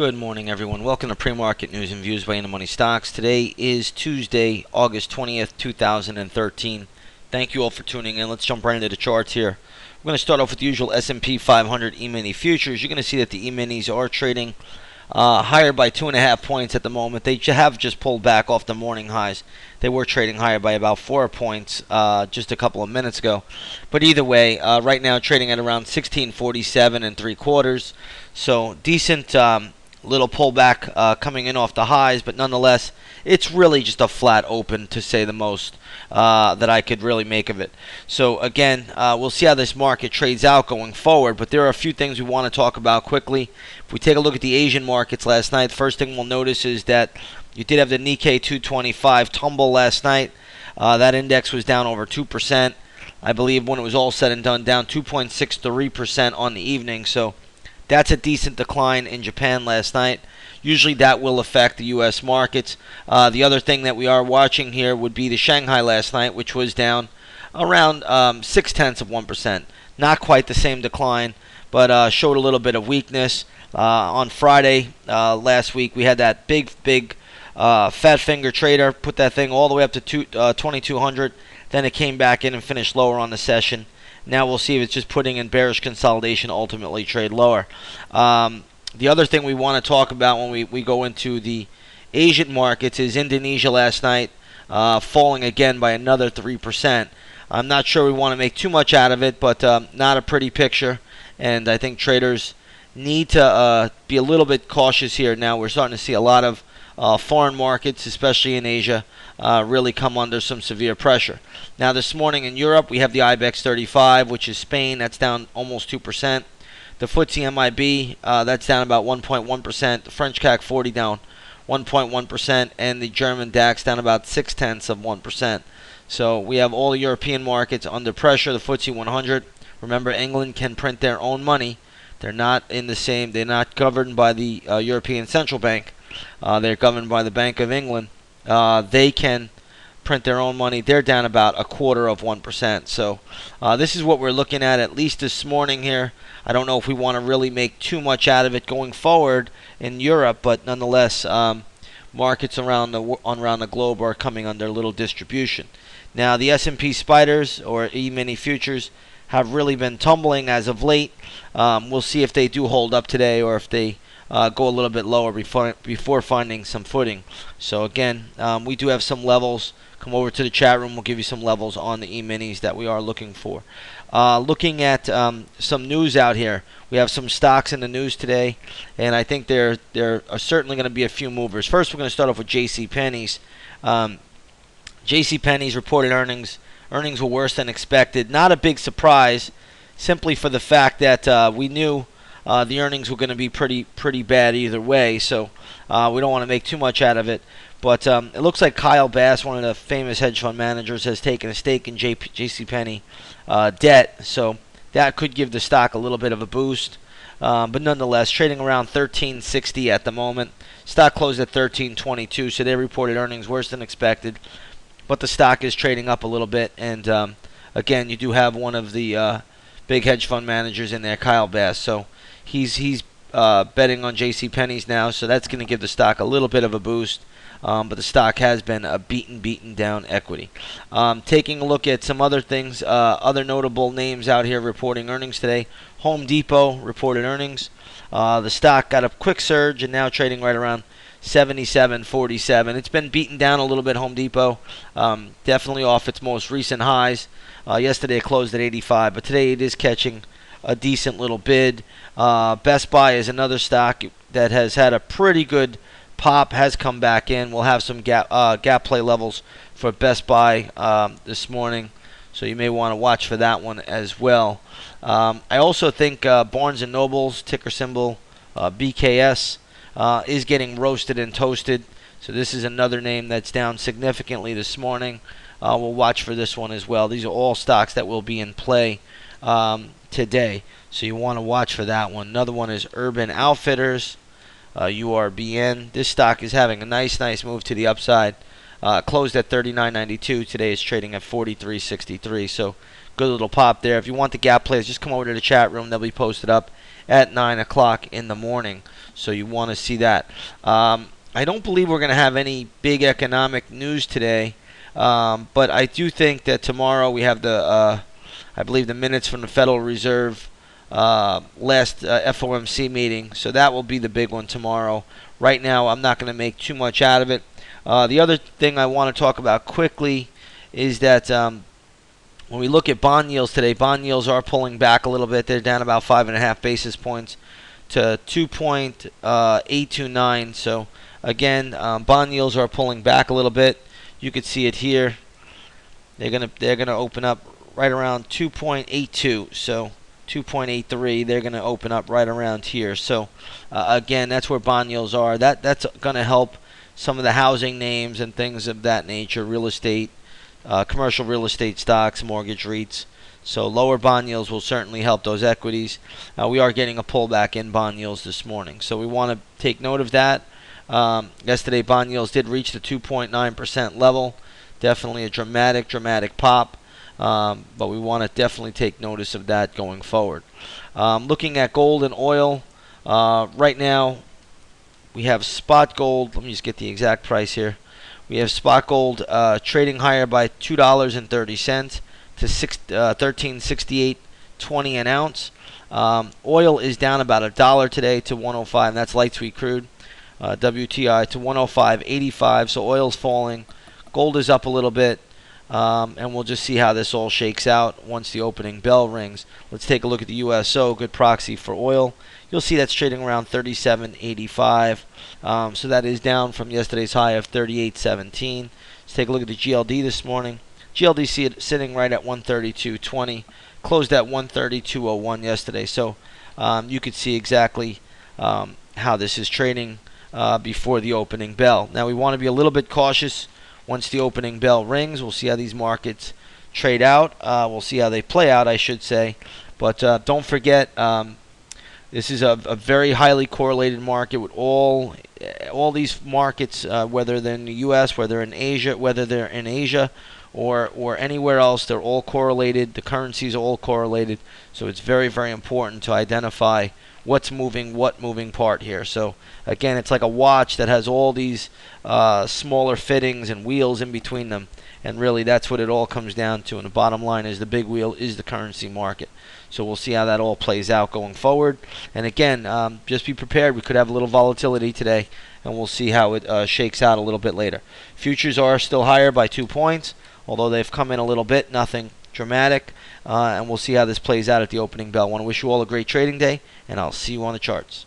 Good morning, everyone. Welcome to Pre-Market News and Views by In the Money Stocks. Today is Tuesday, August 20th, 2013. Thank you all for tuning in. Let's jump right into the charts here. We're going to start off with the usual S&P 500 E-mini futures. You're going to see that the E-minis are trading higher by 2.5 points at the moment. They have just pulled back off the morning highs. They were trading higher by about 4 points just a couple of minutes ago. But either way, right now trading at around 1647 and 3/4. So decent little pullback coming in off the highs, but nonetheless, it's really just a flat open, to say the most, that I could really make of it. So again, we'll see how this market trades out going forward, but there are a few things we want to talk about quickly. If we take a look at the Asian markets last night, the first thing we'll notice is that you did have the Nikkei 225 tumble last night. That index was down over 2%. I believe when it was all said and done, down 2.63% on the evening. So that's a decent decline in Japan last night. Usually that will affect the U.S. markets. The other thing that we are watching here would be the Shanghai last night, which was down around 0.6%. Not quite the same decline, but showed a little bit of weakness. On Friday last week, we had that big fat finger trader put that thing all the way up to 2,200. Then it came back in and finished lower on the session. Now we'll see if it's just putting in bearish consolidation, ultimately trade lower. The other thing we want to talk about when we go into the Asian markets is Indonesia last night falling again by another 3%. I'm not sure we want to make too much out of it, but not a pretty picture. And I think traders need to be a little bit cautious here. Now we're starting to see a lot of foreign markets, especially in Asia, really come under some severe pressure. Now this morning in Europe, we have the IBEX 35, which is Spain. That's down almost 2%. The FTSE MIB, that's down about 1.1%. The French CAC 40 down 1.1%. And the German DAX down about 0.6%. So we have all the European markets under pressure. The FTSE 100, remember, England can print their own money. They're not they're not governed by the European Central Bank. They're governed by the Bank of England. They can print their own money. They're down about 0.25%. So this is what we're looking at least this morning here. I don't know if we want to really make too much out of it going forward in Europe, but nonetheless, markets around the globe are coming under a little distribution. Now the S&P spiders, or E-mini futures, have really been tumbling as of late. We'll see if they do hold up today, or if they go a little bit lower before finding some footing. So again, we do have some levels. Come over to the chat room. We'll give you some levels on the E-minis that we are looking for. Looking at some news out here, we have some stocks in the news today, and I think there are certainly going to be a few movers. First, we're going to start off with JCPenney's. JCPenney's reported earnings. Earnings were worse than expected. Not a big surprise, simply for the fact that we knew the earnings were going to be pretty bad either way. So we don't want to make too much out of it. But it looks like Kyle Bass, one of the famous hedge fund managers, has taken a stake in JCPenney debt. So that could give the stock a little bit of a boost. But nonetheless, trading around $13.60 at the moment. Stock closed at $13.22, so they reported earnings worse than expected. But the stock is trading up a little bit. And again, you do have one of the big hedge fund managers in there, Kyle Bass. So he's betting on JCPenney's now, so that's going to give the stock a little bit of a boost. But the stock has been a beaten down equity. Taking a look at some other things, other notable names out here reporting earnings today. Home Depot reported earnings. The stock got a quick surge and now trading right around $77.47. It's been beaten down a little bit, Home Depot. Definitely off its most recent highs. Yesterday it closed at 85, but today it is catching a decent little bid. Best Buy is another stock that has had a pretty good pop, has come back in. We'll have some gap play levels for Best Buy this morning, so you may want to watch for that one as well. I also think Barnes & Noble's ticker symbol BKS is getting roasted and toasted. So this is another name that's down significantly this morning. We'll watch for this one as well. These are all stocks that will be in play today, so you want to watch for that one. Another one is Urban Outfitters, URBN. This stock is having a nice move to the upside. Closed at $39.92. Today it's trading at $43.63. So good little pop there. If you want the gap plays, just come over to the chat room. They'll be posted up. at 9 o'clock in the morning. So you want to see that. I don't believe we're going to have any big economic news today, but I do think that tomorrow we have I believe the minutes from the Federal Reserve last FOMC meeting, so that will be the big one tomorrow. Right now, I'm not going to make too much out of it. The other thing I want to talk about quickly is that when we look at bond yields today, bond yields are pulling back a little bit. They're down about 5.5 basis points to 2.829. So again, bond yields are pulling back a little bit. You could see it here. They're gonna open up right around 2.82. So 2.83. They're gonna open up right around here. So again, that's where bond yields are. That's gonna help some of the housing names and things of that nature, real estate, commercial real estate stocks, mortgage REITs. So lower bond yields will certainly help those equities. We are getting a pullback in bond yields this morning, so we want to take note of that. Yesterday, bond yields did reach the 2.9% level. Definitely a dramatic pop, but we want to definitely take notice of that going forward. Looking at gold and oil, right now we have spot gold. Let me just get the exact price here. We have spot gold trading higher by $2.30 to $13.68.20 an ounce. Oil is down about $1 today to 105, and that's light sweet crude. WTI to 105.85, so oil's falling. Gold is up a little bit, and we'll just see how this all shakes out once the opening bell rings. Let's take a look at the USO, good proxy for oil. You'll see that's trading around 37.85, so that is down from yesterday's high of 38.17. Let's take a look at the GLD this morning. GLD sitting right at 132.20, closed at 132.01 yesterday. So you could see exactly how this is trading before the opening bell. Now we want to be a little bit cautious once the opening bell rings. We'll see how these markets trade out. We'll see how they play out, I should say. But don't forget, this is a very highly correlated market with all these markets, whether they're in the U.S., whether they're in Asia, or anywhere else. They're all correlated. The currencies are all correlated. So it's very, very important to identify what's moving, what moving part here. So again, it's like a watch that has all these smaller fittings and wheels in between them. And really, that's what it all comes down to. And the bottom line is the big wheel is the currency market. So we'll see how that all plays out going forward. And again, just be prepared. We could have a little volatility today, and we'll see how it shakes out a little bit later. Futures are still higher by 2 points, although they've come in a little bit, nothing dramatic. And we'll see how this plays out at the opening bell. I want to wish you all a great trading day, and I'll see you on the charts.